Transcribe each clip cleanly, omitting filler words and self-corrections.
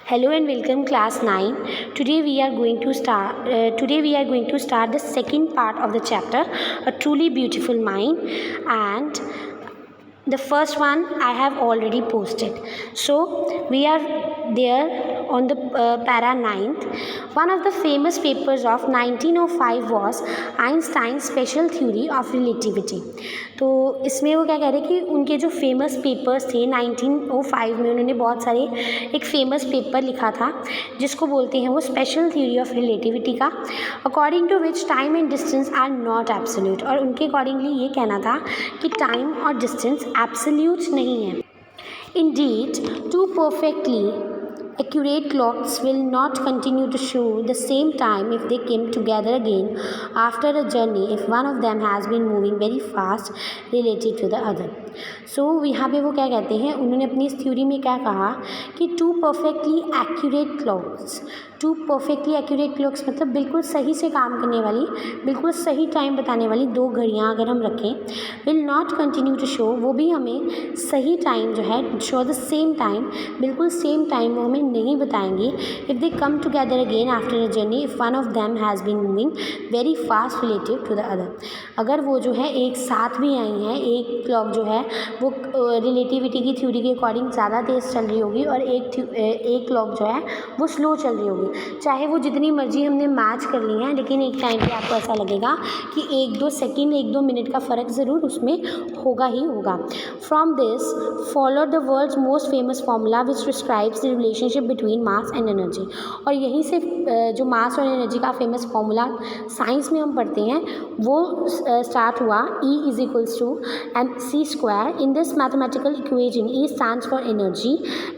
Hello and welcome class 9. Today we are going to start the second part of the chapter, A Truly Beautiful Mind, and the first one I have already posted. So we are there on the para 9th. One of the famous papers of 1905 was Einstein's special theory of relativity. तो इसमें वो क्या कह रहे हैं कि उनके जो फेमस पेपर्स थे 1905 में, उन्होंने बहुत सारे एक फेमस पेपर लिखा था जिसको बोलते हैं वो स्पेशल थ्योरी ऑफ रिलेटिविटी का, according to which time and distance are not absolute. और उनके अकॉर्डिंगली ये कहना था कि टाइम और डिस्टेंस एब्सोल्यूट नहीं है। Indeed, two perfectly accurate clocks will not continue to show the same time if they came together again after a journey if one of them has been moving very fast relative to the other. So यहाँ पे वो क्या कहते हैं, उन्होंने अपनी इस theory में क्या कहा कि टू परफेक्टली एक्यूरेट क्लॉक्स मतलब बिल्कुल सही से काम करने वाली, बिल्कुल सही टाइम बताने वाली दो घड़ियाँ अगर हम रखें, will not continue to show, वो भी हमें सही टाइम जो है शो द सेम टाइम, बिल्कुल सेम टाइम वो हमें नहीं बताएंगी if they come together again after a journey if one of them has been moving very fast relative to the other. अगर वो जो है एक साथ भी आई हैं, एक क्लॉक जो है वो रिलेटिविटी की थ्योरी के अकॉर्डिंग ज़्यादा तेज़ चल रही होगी और एक क्लॉक जो है वो स्लो चल रही होगी, चाहे वो जितनी मर्जी हमने मैच कर ली हैं, लेकिन एक टाइम पे आपको ऐसा लगेगा कि 1-2 सेकेंड 1-2 मिनट का फ़र्क ज़रूर उसमें होगा ही होगा। From this follow the world's most famous formula which describes the relationship between mass and energy. और यहीं से जो मास और एनर्जी का फेमस फार्मूला साइंस में हम पढ़ते हैं वो स्टार्ट हुआ, E=mc²। In this mathematical equation E stands for energy,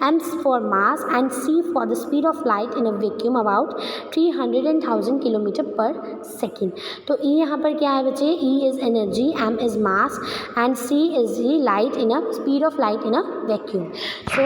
M for mass and C for the speed of light in a vacuum about 300,000 kilometre पर सेकेंड। तो E यहाँ पर क्या है बच्चे, E is energy, M is mass and C is the light in a speed of light in a vacuum. So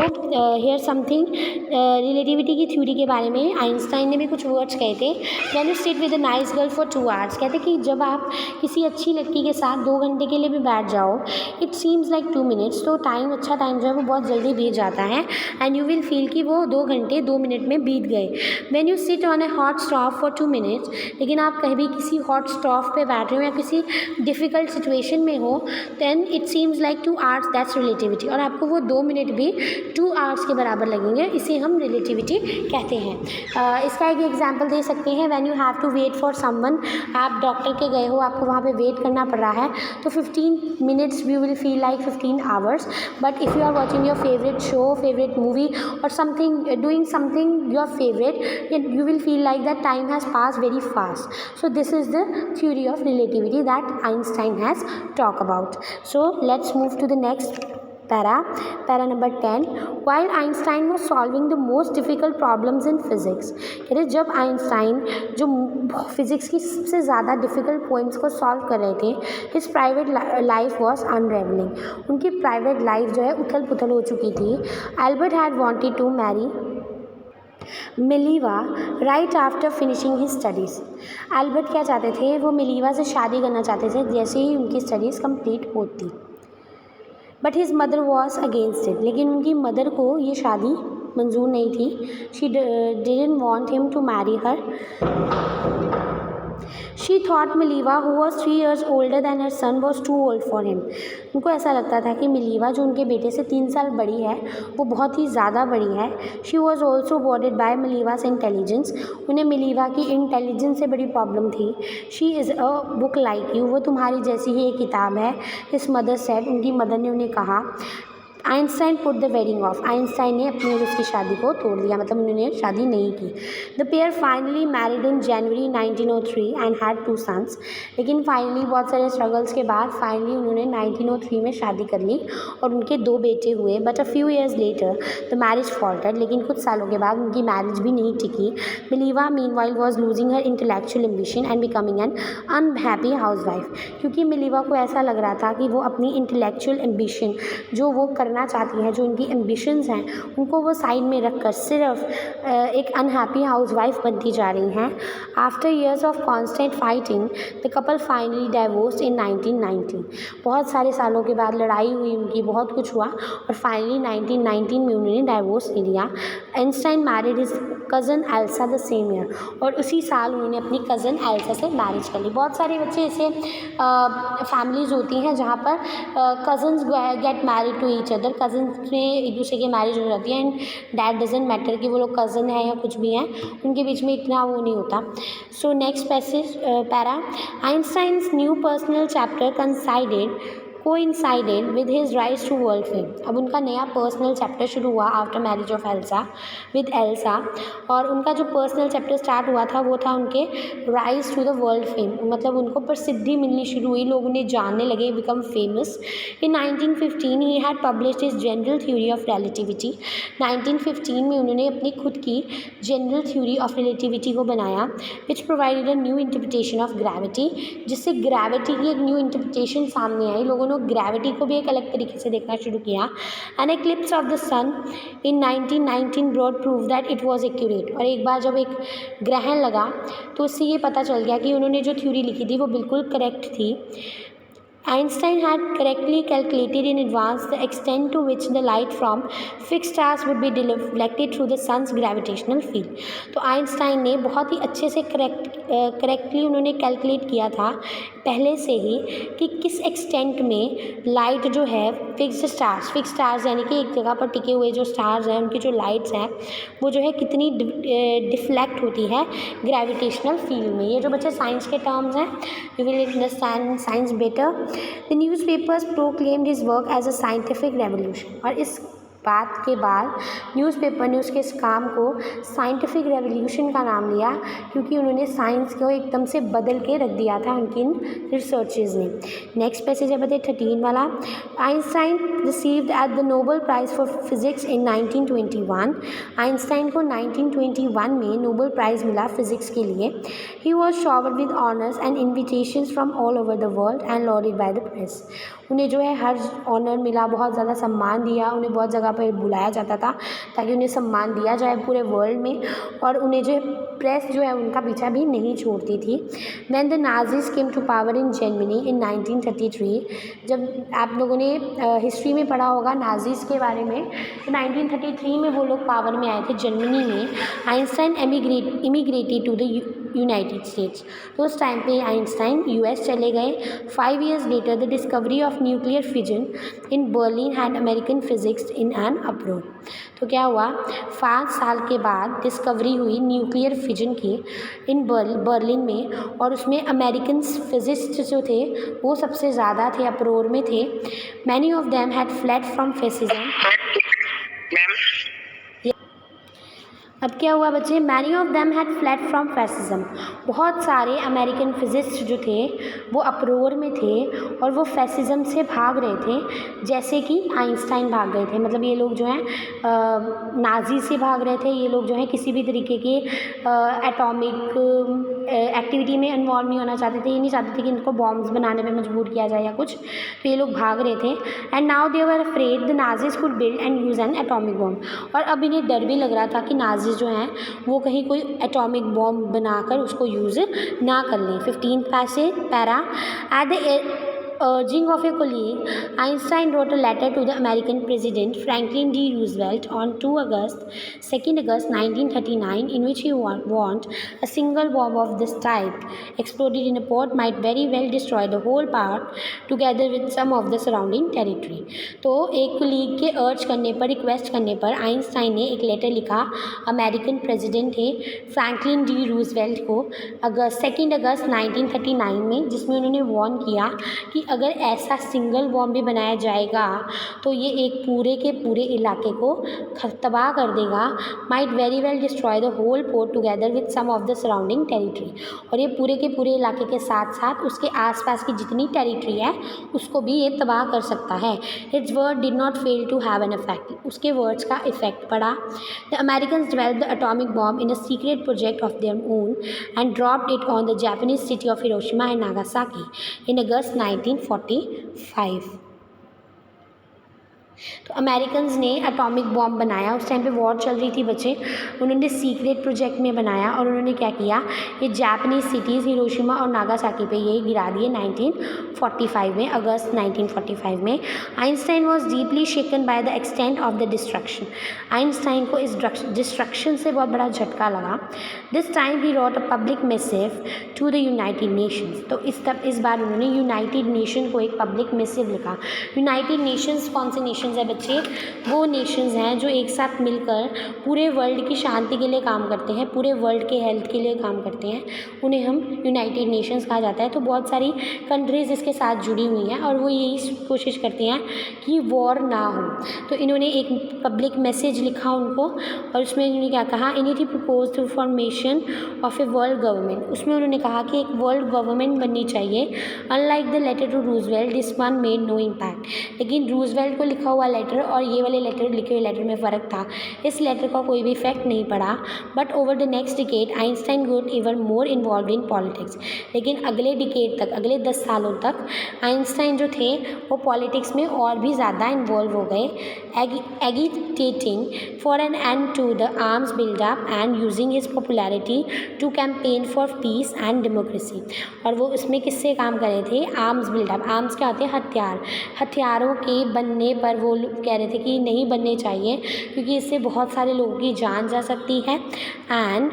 here something relativity की theory के बारे में आइंस्टाइन ने भी कुछ वर्ड्स कहे थे। When you sit with a nice girl for 2 hours, कहते कि जब आप किसी अच्छी लड़की के साथ 2 घंटे के लिए भी बैठ जाओ, इट सीम्स लाइक 2 मिनट्स, तो अच्छा टाइम जो है वो बहुत जल्दी बीत जाता है एंड यू विल फील कि वो 2 घंटे 2 मिनट में बीत गए। When you sit on A hot stove for 2 minutes, लेकिन आप कहीं भी किसी हॉट स्टोव पे बैठ रहे हो या किसी डिफ़िकल्ट सिचुएशन में हो, then it seems like 2 hours, that's relativity. और आपको वो 2 मिनट भी 2 आवर्स के बराबर लगेंगे, इसे हम रिलेटिविटी कहते हैं। इसका एक एग्जाम्पल दे सकते हैं, when you have to wait for someone, आप डॉक्टर के गए हो, आपको वहाँ पे वेट करना पड़ रहा है, तो 15 minutes you will feel like 15 hours. But if you are watching your favourite show, favourite movie और doing something your favorite, you will feel like that time has passed very fast. So this is the theory of relativity that Einstein has talked about. So let's move to the next para number 10. While Einstein was solving the most difficult problems in physics, कहते हैं जब Einstein जो physics की सबसे ज़्यादा difficult points को solve कर रहे थे, his private life was unraveling, उनकी प्राइवेट लाइफ जो है उथल पुथल हो चुकी थी। Albert had wanted to marry Mileva right after finishing his studies. Albert क्या चाहते थे, वो मिलीवा से शादी करना चाहते थे जैसे ही उनकी स्टडीज़ कंप्लीट होती। But his mother was against it, लेकिन उनकी मदर को ये शादी मंजूर नहीं थी। She didn't want him to marry her. She thought Mileva who was 3 years older than her son was too old for him. उनको ऐसा लगता था कि मिलीवा जो उनके बेटे से 3 साल बड़ी है वो बहुत ही ज़्यादा बड़ी है। She was also bothered by Mileva's intelligence, उन्हें मिलीवा की इंटेलिजेंस से बड़ी प्रॉब्लम थी। She is a book like you, वो तुम्हारी जैसी ही एक किताब है। हिज मदर सेड, उनकी मदर ने उन्हें कहा। Einstein put the wedding off, Einstein ने अपनी और उसकी शादी को तोड़ दिया, मतलब उन्होंने शादी नहीं की। The pair finally married in January 1903 and had 2 sons, लेकिन फाइनली बहुत सारे स्ट्रगल्स के बाद फाइनली उन्होंने 1903 में शादी कर ली और उनके 2 बेटे हुए। But a few years later the marriage faltered, लेकिन कुछ सालों के बाद उनकी मैरिज भी नहीं टिकी। Mileva meanwhile was losing her intellectual ambition and becoming an unhappy housewife, क्योंकि मिलीवा को ऐसा लग रहा था कि वो अपनी इंटेलेक्चुअल एम्बिशन जो वो करना करना चाहती है, जो उनकी एम्बिशंस हैं, उनको वो साइड में रख कर सिर्फ एक अनहैप्पी हाउसवाइफ बनती जा रही हैं। After years of constant fighting the couple finally divorced in 1990। बहुत सारे सालों के बाद लड़ाई हुई उनकी, बहुत कुछ हुआ और फाइनली 1919 में उन्होंने डाइवोर्स ले लिया। Einstein married his cousin Elsa the same year, और उसी साल उन्होंने अपनी कज़न एल्सा से मैरिज कर ली। बहुत सारे बच्चे ऐसे फैमिलीज़ होती हैं जहाँ पर cousins get married to each other, cousins में एक दूसरे की मैरिज हो जाती है एंड डैट डजंट मैटर कि वो लोग कज़न है या कुछ भी हैं, उनके बीच में इतना वो नहीं होता। So next passage para, Einstein's new personal chapter coincided with his rise to world fame। अब उनका नया पर्सनल चैप्टर शुरू हुआ after marriage of Elsa with Elsa, और उनका जो पर्सनल चैप्टर स्टार्ट हुआ था वो था उनके rise to the world fame, मतलब उनको प्रसिद्धि मिलनी शुरू हुई, लोग उन्हें जानने लगे, become famous. In 1915 he had published his general theory of relativity. 1915 में उन्होंने अपनी खुद की जनरल थ्योरी ऑफ रिलेटिविटी को बनाया, which provided a new interpretation of gravity, जिससे ग्रेविटी की एक न्यू इंटरप्रिटेशन सामने आई। लोगों ने ग्रेविटी को भी एक अलग तरीके से देखना शुरू किया। An eclipse of the sun in 1919 broad prove that it was accurate, और एक बार जब एक ग्रहण लगा तो उससे ये पता चल गया कि उन्होंने जो थ्योरी लिखी थी वो बिल्कुल करेक्ट थी। Einstein had correctly calculated in advance the extent to which the light from fixed stars would be reflected through the sun's gravitational field। तो आइंस्टाइन ने बहुत ही अच्छे से करेक्टली उन्होंने कैलकुलेट किया था पहले से ही कि किस एक्सटेंट में लाइट जो है फिक्स्ड स्टार्स यानी कि एक जगह पर टिके हुए जो स्टार्स हैं उनकी जो लाइट्स हैं वो जो है कितनी डिफ्लेक्ट होती है ग्रेविटेशनल फील्ड में। ये जो बच्चे साइंस के टर्म्स हैं, you will understand science better. The newspapers proclaimed his work as a scientific revolution, और इस बात के बाद न्यूज़पेपर ने उसके इस काम को साइंटिफिक रेवोल्यूशन का नाम लिया, क्योंकि उन्होंने साइंस को एकदम से बदल के रख दिया था उनकी इन रिसर्चेज ने। नेक्स्ट पैसेज है बताइए 13 वाला, Einstein received at the Nobel prize for physics in 1921। Einstein को 1921 में नोबेल प्राइज़ मिला फिजिक्स के लिए। He was showered with honours and invitations from all over the world and lauded by the press. उन्हें जो है हर ऑनर मिला, बहुत ज़्यादा सम्मान दिया, उन्हें बहुत जगह पर बुलाया जाता था ताकि उन्हें सम्मान दिया जाए पूरे वर्ल्ड में, और उन्हें जो है प्रेस जो है उनका पीछा भी नहीं छोड़ती थी। When the Nazis came to power in Germany in 1933, जब आप लोगों ने हिस्ट्री में पढ़ा होगा नाज़ीज़ के बारे में, तो 1933 में वो लोग पावर में आए थे जर्मनी में। Einstein immigrated to the United States, तो उस टाइम पे आइंस्टाइन यूएस चले गए। 5 years later the discovery of nuclear fission in Berlin had American physics in an uproar। तो क्या हुआ, 5 साल के बाद डिस्कवरी हुई न्यूक्लियर फिजन की इन बर्लिन में, और उसमें अमेरिकन फिजिस्ट जो थे वो सबसे ज़्यादा थे, अप्रोर में थे। Many of them had fled from fascism. अब क्या हुआ बच्चे, many of them had fled from fascism. बहुत सारे अमेरिकन फिजिस्ट जो थे वो अप्रोर में थे और वो फैसिज्म से भाग रहे थे, जैसे कि आइंस्टाइन भाग गए थे। मतलब ये लोग जो हैं नाजी से भाग रहे थे, ये लोग जो हैं किसी भी तरीके के एटॉमिक एक्टिविटी में इन्वॉल्व नहीं होना चाहते थे, ये नहीं चाहते थे कि इनको बॉम्ब्स बनाने में मजबूर किया जाए या कुछ, तो ये लोग भाग रहे थे। And now they were afraid the Nazis could build and use an atomic bomb, और अब इन्हें डर भी लग रहा था कि नाजीज जो हैं वो कहीं कोई एटॉमिक बॉम्ब बनाकर उसको यूज़ ना कर लें। 15 para, at the urging of a colleague, Einstein wrote a letter to the American President Franklin D. Roosevelt on 2 August 1939, in which he warned a single bomb of this type exploded in a port might very well destroy the whole port together with some of the surrounding territory। तो एक colleague के अर्ज करने पर, request करने पर Einstein ने एक लेटर लिखा अमेरिकन प्रेसिडेंट थे फ्रैंकलिन डी रूजवेल्ट को 2 अगस्त 1939 में, जिसमें उन्होंने वार्न किया कि अगर ऐसा सिंगल बॉम्ब भी बनाया जाएगा तो ये एक पूरे के पूरे इलाके को तबाह कर देगा, might very well destroy the whole port together with some of the surrounding territory, और ये पूरे के पूरे इलाके के साथ साथ उसके आसपास की जितनी टेरिटरी है उसको भी ये तबाह कर सकता है। Its word did not fail to have an effect, उसके वर्ड्स का इफेक्ट पड़ा। The Americans developed the atomic bomb in a secret project of their own and dropped it on the Japanese city of Hiroshima and Nagasaki in August 1945। तो Americans ने atomic bomb बनाया, उस time पे war चल रही थी बच्चे, उन्होंने सीक्रेट प्रोजेक्ट में बनाया और उन्होंने क्या किया, ये जापानीज सिटीज़ हिरोशिमा और नागासाकी पे ये गिरा दिए 1945 में, अगस्त 1945 में। Einstein was deeply shaken by the extent of the destruction. Einstein को इस डिस्ट्रक्शन से बहुत बड़ा झटका लगा। This time he wrote a public message to the United Nations. तो इस बार उन्होंने यूनाइटेड नेशन को एक पब्लिक मैसेज लिखा। यूनाइटेड नेशंस कौन से नेशंस है बच्चे? वो नेशंस हैं जो एक साथ मिलकर पूरे वर्ल्ड की शांति के लिए काम करते हैं, पूरे वर्ल्ड के हेल्थ के लिए काम करते हैं, उन्हें हम यूनाइटेड नेशंस कहा जाता है। तो बहुत सारी कंट्रीज़ इसके साथ जुड़ी हुई हैं और वो यही कोशिश करती हैं कि वॉर ना हो। तो इन्होंने एक पब्लिक मैसेज लिखा उनको और उसमें इन्होंने क्या कहा, in it he propose to formation of a world government. उसमें उन्होंने कहा कि एक वर्ल्ड गवर्नमेंट बननी चाहिए। Unlike the letter to Roosevelt, this one made no impact. लेकिन रूजवेल्ट को लिखा हुआ लेटर और ये वाले लेटर लिखे हुए लेटर में फ़र्क था। इस लेटर का कोई भी इफेक्ट नहीं पड़ा। But over the next decade Einstein got even more involve in politics. लेकिन अगले डिकेड तक, अगले 10 सालों तक आइंस्टाइन जो थे वो पॉलिटिक्स में और भी ज़्यादा इन्वॉल्व हो गए, agitating for an end to the arms buildup and using his popularity to campaign for peace and democracy. और वो उसमें किससे काम कर रहे थे? Arms buildup. आर्म्स क्या होते हैं? हथियार। हथियारों के बनने पर वो कह रहे थे कि नहीं बनने चाहिए क्योंकि इससे बहुत सारे लोगों की जान जा सकती है। And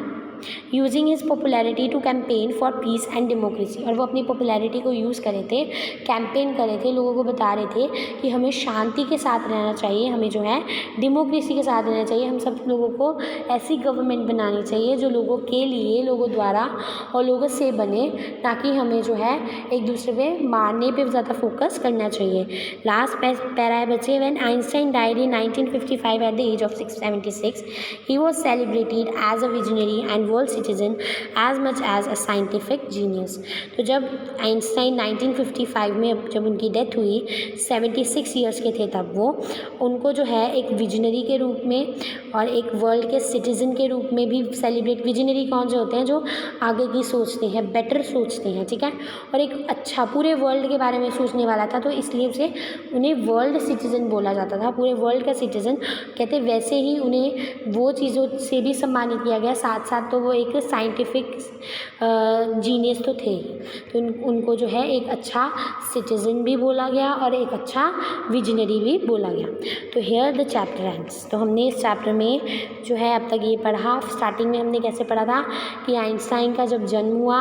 using his popularity to campaign for peace and democracy. और वो अपनी पॉपुलैरिटी को यूज़ करे थे, कैंपेन करे थे, लोगों को बता रहे थे कि हमें शांति के साथ रहना चाहिए, हमें जो है डेमोक्रेसी के साथ रहना चाहिए, हम सब लोगों को ऐसी गवर्नमेंट बनानी चाहिए जो लोगों के लिए, लोगों द्वारा और लोगों से बने, ताकि हमें जो है एक दूसरे पे मारने पे ज़्यादा फोकस करना चाहिए। लास्ट पैरा है बच्चे, when Einstein died in 1955 at the age of 76, he was celebrated as a visionary and world citizen as much as a scientific genius. तो जब आइंस्टाइन 1955 में जब उनकी डेथ हुई, 76 ईयर्स के थे तब वो, उनको जो है एक विजनरी के रूप में और एक वर्ल्ड के सिटीज़न के रूप में भी सेलिब्रेट। विजनरी कौन से होते हैं? जो आगे की सोचते हैं, बेटर सोचते हैं, ठीक है, और एक अच्छा पूरे वर्ल्ड के बारे में सोचने वाला था, तो इसलिए उसे उन्हें वर्ल्ड सिटीज़न बोला जाता था, पूरे वर्ल्ड का सिटीज़न कहते। वैसे ही उन्हें वो चीज़ों से भी सम्मानित किया गया, साथ साथ तो वो एक साइंटिफिक जीनियस तो थे ही, तो उनको जो है एक अच्छा सिटीज़न भी बोला गया और एक अच्छा विजनरी भी बोला गया। तो हेयर द चैप्टर एंड्स। तो हमने इस चैप्टर में जो है अब तक ये पढ़ा। स्टार्टिंग में हमने कैसे पढ़ा था कि आइंस्टाइन का जब जन्म हुआ,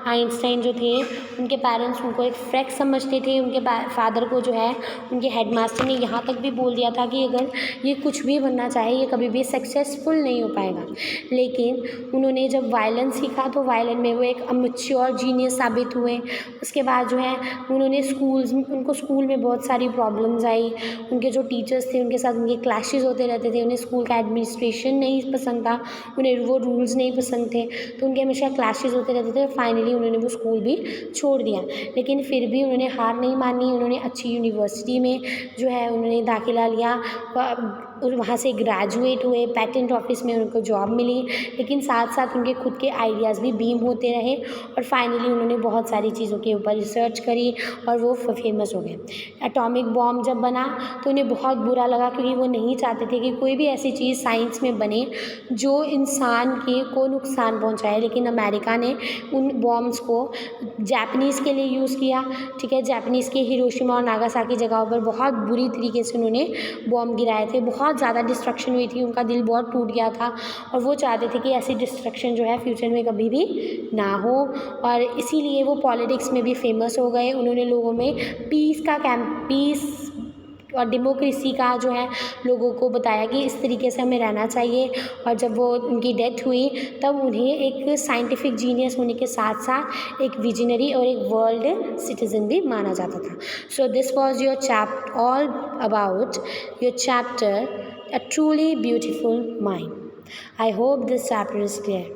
आइंस्टाइन जो थे उनके पेरेंट्स उनको एक फ्रैक समझते थे। उनके फादर को जो है उनके हेडमास्टर ने यहाँ तक भी बोल दिया था कि अगर ये कुछ भी बनना चाहे ये कभी भी सक्सेसफुल नहीं हो पाएगा। लेकिन उन्होंने जब वायलिन सीखा तो वायलिन में वो एक अमेच्योर जीनियस साबित हुए। उसके बाद जो है उन्होंने उनको स्कूल में बहुत सारी प्रॉब्लम्स आई। उनके जो टीचर्स थे उनके साथ उनके क्लैशेस होते रहते थे। उन्हें स्कूल का एडमिनिस्ट्रेशन नहीं पसंद था, उन्हें वो रूल्स नहीं पसंद थे, तो उनके हमेशा क्लैशेस होते रहते थे। फाइनली उन्होंने वो स्कूल भी छोड़ दिया, लेकिन फिर भी उन्होंने हार नहीं मानी। उन्होंने अच्छी यूनिवर्सिटी में जो है उन्होंने दाखिला लिया और वहाँ से ग्रेजुएट हुए, पेटेंट ऑफिस में उनको जॉब मिली। लेकिन साथ साथ उनके खुद के आइडियाज़ भी बीम होते रहे और फाइनली उन्होंने बहुत सारी चीज़ों के ऊपर रिसर्च करी और वो फेमस हो गए। एटॉमिक बॉम्ब जब बना तो उन्हें बहुत बुरा लगा क्योंकि वो नहीं चाहते थे कि कोई भी ऐसी चीज़ साइंस में बने जो इंसान को नुकसान पहुँचाए। लेकिन अमेरिका ने उन बॉम्ब्स को जापानीज़ के लिए यूज़ किया, ठीक है। जापानीज़ के हिरोशिमा और नागासाकी जगहों पर बहुत बुरी तरीके से उन्होंने बॉम्ब गिराए थे। बहुत ज़्यादा डिस्ट्रक्शन हुई थी, उनका दिल बहुत टूट गया था और वो चाहते थे कि ऐसी डिस्ट्रक्शन जो है फ्यूचर में कभी भी ना हो। और इसीलिए वो पॉलिटिक्स में भी फेमस हो गए। उन्होंने लोगों में पीस और डेमोक्रेसी का जो है लोगों को बताया कि इस तरीके से हमें रहना चाहिए। और जब वो उनकी डेथ हुई तब उन्हें एक साइंटिफिक जीनियस होने के साथ साथ एक विजनरी और एक वर्ल्ड सिटीज़न भी माना जाता था। So this was your chapter all about your chapter a truly beautiful mind. I hope this chapter is clear.